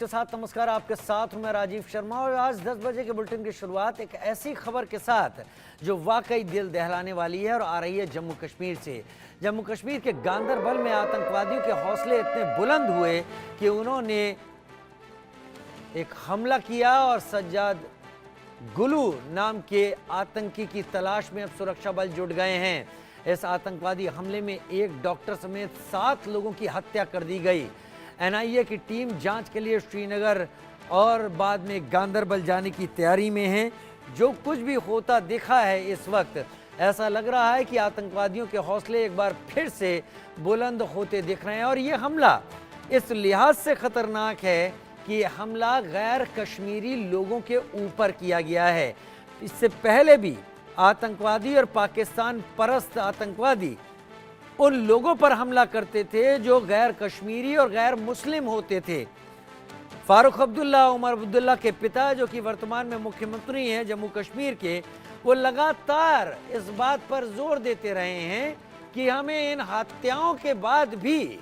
के साथ नमस्कार। आपके साथ हूं मैं राजीव शर्मा और आज 10 बजे के बुलेटिन की शुरुआत एक ऐसी खबर के साथ जो वाकई दिल दहलाने वाली है और आ रही है जम्मू कश्मीर से। जम्मू कश्मीर के गांदरबल में आतंकवादियों के हौसले इतने बुलंद हुए कि उन्होंने एक हमला किया और सज्जाद गुलू नाम के आतंकी की तलाश में अब सुरक्षा बल जुट गए हैं। इस आतंकवादी हमले में एक डॉक्टर समेत 7 लोगों की हत्या कर दी गई। एनआईए की टीम जांच के लिए श्रीनगर और बाद में गांदरबल जाने की तैयारी में है। जो कुछ भी होता दिखा है इस वक्त, ऐसा लग रहा है कि आतंकवादियों के हौसले एक बार फिर से बुलंद होते दिख रहे हैं और ये हमला इस लिहाज से खतरनाक है कि ये हमला गैर कश्मीरी लोगों के ऊपर किया गया है। इससे पहले भी आतंकवादी और पाकिस्तान परस्त आतंकवादी उन लोगों पर हमला करते थे जो गैर कश्मीरी और गैर मुस्लिम होते थे। फारूक अब्दुल्ला, उमर अब्दुल्ला के पिता जो कि वर्तमान में मुख्यमंत्री हैं जम्मू कश्मीर के, वो लगातार इस बात पर जोर देते रहे हैं कि हमें इन हत्याओं के बाद भी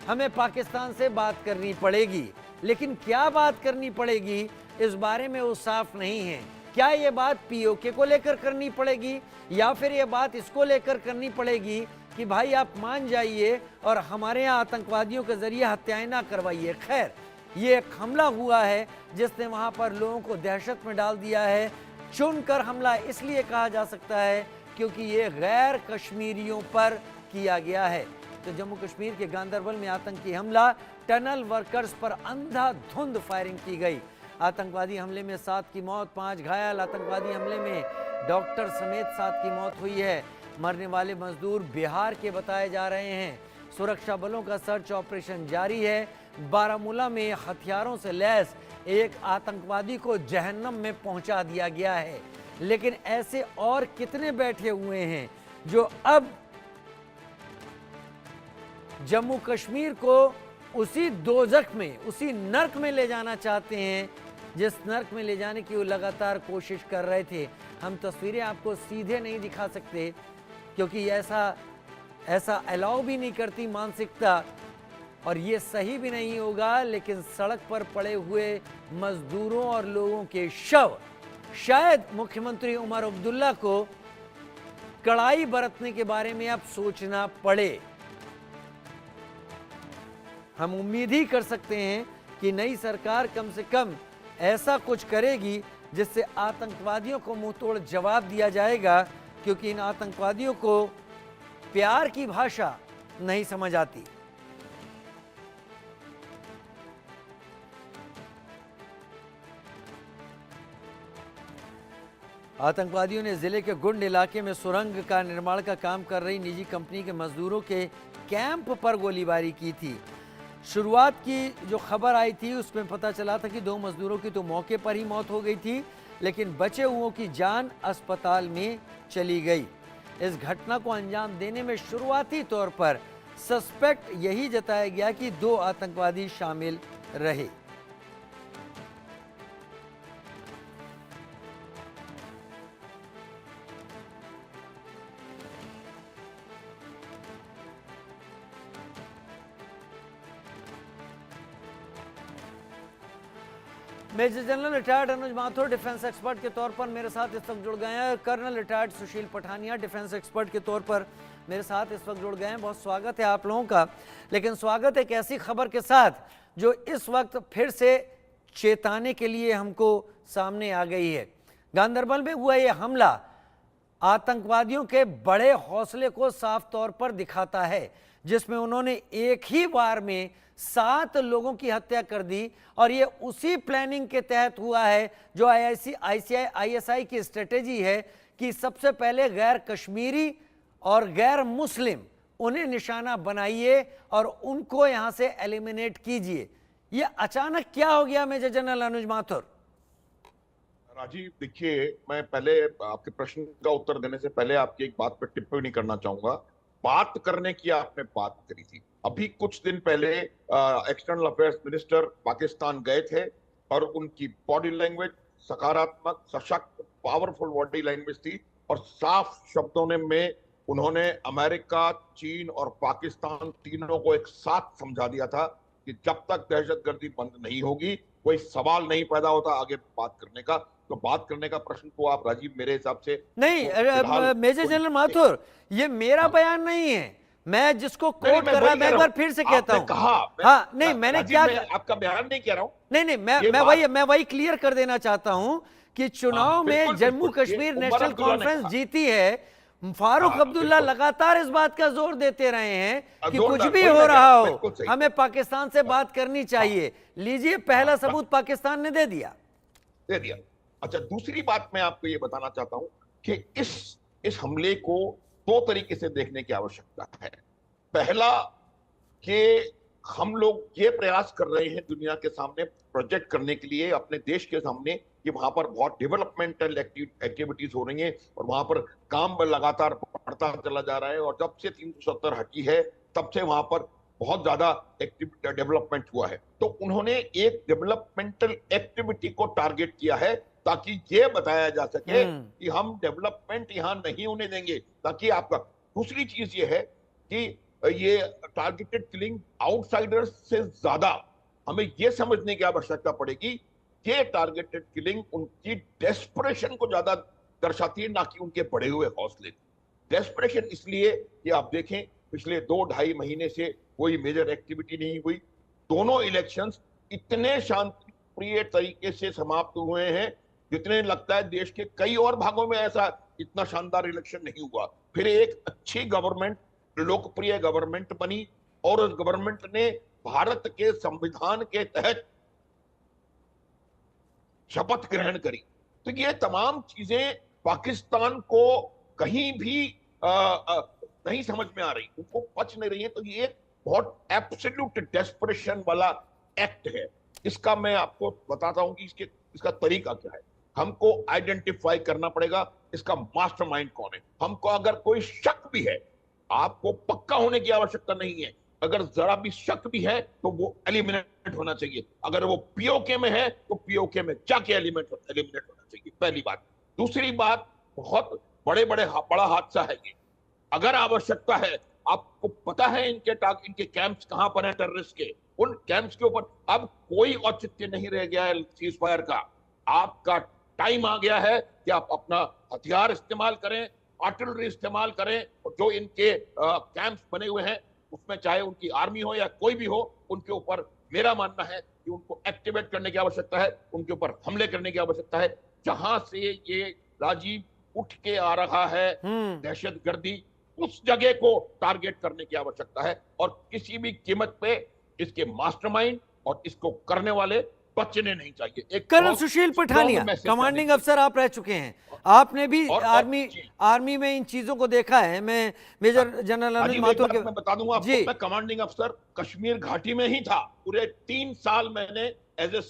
हमें पाकिस्तान से बात करनी पड़ेगी। लेकिन क्या बात करनी पड़ेगी इस बारे में वो साफ नहीं है। क्या ये बात पीओके को लेकर करनी पड़ेगी या फिर ये बात इसको लेकर करनी पड़ेगी कि भाई आप मान जाइए और हमारे यहाँ आतंकवादियों के जरिए हत्याएं ना करवाइए। खैर, ये एक हमला हुआ है जिसने वहाँ पर लोगों को दहशत में डाल दिया है। चुनकर हमला इसलिए कहा जा सकता है क्योंकि ये गैर कश्मीरियों पर किया गया है। तो जम्मू कश्मीर के गांदरबल में आतंकी हमला, टनल वर्कर्स पर अंधाधुंध फायरिंग की गई। आतंकवादी हमले में 7 की मौत, 5 घायल। आतंकवादी हमले में डॉक्टर समेत 7 की मौत हुई है। मरने वाले मजदूर बिहार के बताए जा रहे हैं। सुरक्षा बलों का सर्च ऑपरेशन जारी है। बारामूला में हथियारों से लैस एक आतंकवादी को जहन्नम में पहुंचा दिया गया है। लेकिन ऐसे और कितने बैठे हुए हैं जो अब जम्मू कश्मीर को उसी दोजख में, उसी नर्क में ले जाना चाहते हैं जिस नर्क में ले जाने की वो लगातार कोशिश कर रहे थे। हम तस्वीरें आपको सीधे नहीं दिखा सकते क्योंकि ऐसा अलाउ भी नहीं करती मानसिकता और ये सही भी नहीं होगा। लेकिन सड़क पर पड़े हुए मजदूरों और लोगों के शव, शायद मुख्यमंत्री उमर अब्दुल्ला को कड़ाई बरतने के बारे में अब सोचना पड़े। हम उम्मीद ही कर सकते हैं कि नई सरकार कम से कम ऐसा कुछ करेगी जिससे आतंकवादियों को मुंहतोड़ जवाब दिया जाएगा, क्योंकि इन आतंकवादियों को प्यार की भाषा नहीं समझ आती। आतंकवादियों ने जिले के गुंड इलाके में सुरंग का निर्माण का काम कर रही निजी कंपनी के मजदूरों के कैंप पर गोलीबारी की थी। शुरुआत की जो खबर आई थी उसमें पता चला था कि 2 मजदूरों की तो मौके पर ही मौत हो गई थी, लेकिन बचे हुओं की जान अस्पताल में चली गई। इस घटना को अंजाम देने में शुरुआती तौर पर सस्पेक्ट यही जताया गया कि 2 आतंकवादी शामिल रहे। मेजर जनरल रिटायर्ड अनुज माथुर डिफेंस एक्सपर्ट के तौर पर मेरे साथ इस वक्त जुड़ गए हैं। कर्नल रिटायर्ड सुशील पठानिया डिफेंस एक्सपर्ट के तौर पर मेरे साथ इस वक्त जुड़ गए हैं। बहुत स्वागत है आप लोगों का। लेकिन स्वागत एक ऐसी खबर के साथ जो इस वक्त फिर से चेताने के लिए हमको सामने आ गई है। गांदरबल में हुआ ये हमला आतंकवादियों के बड़े हौसले को साफ तौर पर दिखाता है, जिसमें उन्होंने एक ही बार में 7 लोगों की हत्या कर दी और ये उसी प्लानिंग के तहत हुआ है जो आईएसआई की स्ट्रेटेजी है कि सबसे पहले गैर कश्मीरी और गैर मुस्लिम उन्हें निशाना बनाइए और उनको यहां से एलिमिनेट कीजिए। ये अचानक क्या हो गया मेजर जनरल अनुज माथुर? राजीव, देखिए, मैं पहले आपके प्रश्न का उत्तर देने से पहले आपकी एक बात पर टिप्पणी करना चाहूंगा। बात करने की आपने बात करी थी। अभी कुछ दिन पहले एक्सटर्नल अफेयर्स मिनिस्टर पाकिस्तान गए थे और उनकी बॉडी लैंग्वेज सकारात्मक, सशक्त, पावरफुल बॉडी लैंग्वेज थी और साफ शब्दों में उन्होंने अमेरिका, चीन और पाकिस्तान तीनों को एक साथ समझा दिया था कि जब तक दहशतगर्दी बंद नहीं होगी कोई सवाल नहीं पैदा होता आगे बात करने का। तो बात करने का प्रश्न को आप राजीव मेरे हिसाब से नहीं, तो फिलहाल मेजर जनरल माथुर, ये मेरा हाँ। बयान नहीं है, मैं जिसको नहीं, कोट मैं कर रहा वही मैं कह एक रहा बार हूं। फिर से कहता आपने हूं। कहा हाँ नहीं, मैंने राजीव, क्या, मैं आपका बयान नहीं कह रहा हूं। नहीं नहीं, ये मैं वही क्लियर कर देना चाहता हूं कि चुनाव में बिल्कुल जम्मू बिल्कुल, ये कश्मीर उमर नेशनल अब्दुल्ला ने कॉन्फ्रेंस कहा। जीती है। फारूक अब्दुल्ला बिल्कुल लगातार इस बात का जोर देते रहे हैं कि कुछ जोरदार, भी वही हो मैं कह रहा रहा हूं, हो बिल्कुल सही। हमें पाकिस्तान से बात करनी चाहिए। लीजिए, पहला हाँ, सबूत पाकिस्तान ने दे दिया। दे दिया। अच्छा, दूसरी बात मैं आपको ये बताना चाहता हूं कि इस हमले को दो तरीके से देखने की आवश्यकता है। पहला कि हम लोग ये प्रयास कर रहे हैं दुनिया के सामने प्रोजेक्ट करने के लिए अपने देश के सामने कि वहां पर बहुत डेवलपमेंटल एक्टिविटीज हो रही हैं और वहां पर काम लगातार बढ़ता चला जा रहा है। और जब से 370 हटी है तब से वहां पर बहुत ज्यादा डेवलपमेंट हुआ है। तो उन्होंने एक डेवलपमेंटल एक्टिविटी को टारगेट किया है ताकि ये बताया जा सके कि हम डेवलपमेंट यहां नहीं होने देंगे। ताकि आपका दूसरी चीज ये है कि ये टारगेटेड किलिंग आउटसाइडर्स से ज्यादा हमें ये समझने की आवश्यकता पड़ेगी कि टारगेटेड किलिंग उनकी डेस्परेशन को ज्यादा दर्शाती है, ना कि उनके बढ़े हुए हौसले। डेस्परेशन इसलिए कि आप देखें पिछले 2-2.5 महीने से कोई मेजर एक्टिविटी नहीं हुई। दोनों इलेक्शंस इतने शांति प्रिय तरीके से समाप्त हुए हैं जितने लगता है देश के कई और भागों में ऐसा इतना शानदार इलेक्शन नहीं हुआ। फिर एक अच्छी गवर्नमेंट, लोकप्रिय गवर्नमेंट बनी और उस गवर्नमेंट ने भारत के संविधान के तहत शपथ ग्रहण करी। तो ये तमाम चीजें पाकिस्तान को कहीं भी नहीं समझ में आ रही, उनको पच नहीं रही है। तो ये बहुत एब्सोल्यूट डेस्परेशन वाला एक्ट है। इसका मैं आपको बताता हूं कि इसका तरीका क्या है। हमको आइडेंटिफाई करना पड़ेगा इसका मास्टरमाइंड कौन है। हमको अगर कोई शक भी है, आपको पक्का होने की आवश्यकता नहीं है, अगर जरा भी शक भी है तो वो एलिमिनेट होना चाहिए। अगर वो पीओके में है तो पीओके में जाके एलिमिनेट होना चाहिए, पहली बात। दूसरी बात, बहुत बड़ा हादसा है ये। अगर आवश्यकता है, आपको पता है इनके कैंप्स कहां पर हैं टेररिस्ट के, उन कैंप्स के ऊपर अब कोई औचित्य नहीं रह गया है सीज फायर का। आपका टाइम आ गया है कि आप अपना हथियार इस्तेमाल करें, आर्टिलरी इस्तेमाल करें, और जो इनके कैंप्स बने हुए हैं उसमें चाहे उनकी आर्मी हो या कोई भी हो, उनके ऊपर मेरा मानना है कि उनको एक्टिवेट करने की आवश्यकता है, उनके ऊपर हमले करने की आवश्यकता है। जहां से ये राजीव उठ के आ रहा है दहशतगर्दी, उस जगह को टारगेट करने की आवश्यकता है और किसी भी कीमत पे इसके मास्टरमाइंड और इसको करने वाले बचने नहीं चाहिए। एक कर्नल सुशील पठानिया, कमांडिंग अफसर आप रह चुके हैं, आपने भी आर्मी में इन चीजों को देखा है। मैं मेजर जनरल अनुज माथुर के मैं बता दूंगा आपको, मैं कमांडिंग अफसर कश्मीर घाटी में ही था। पूरे 3 साल मैंने एज ए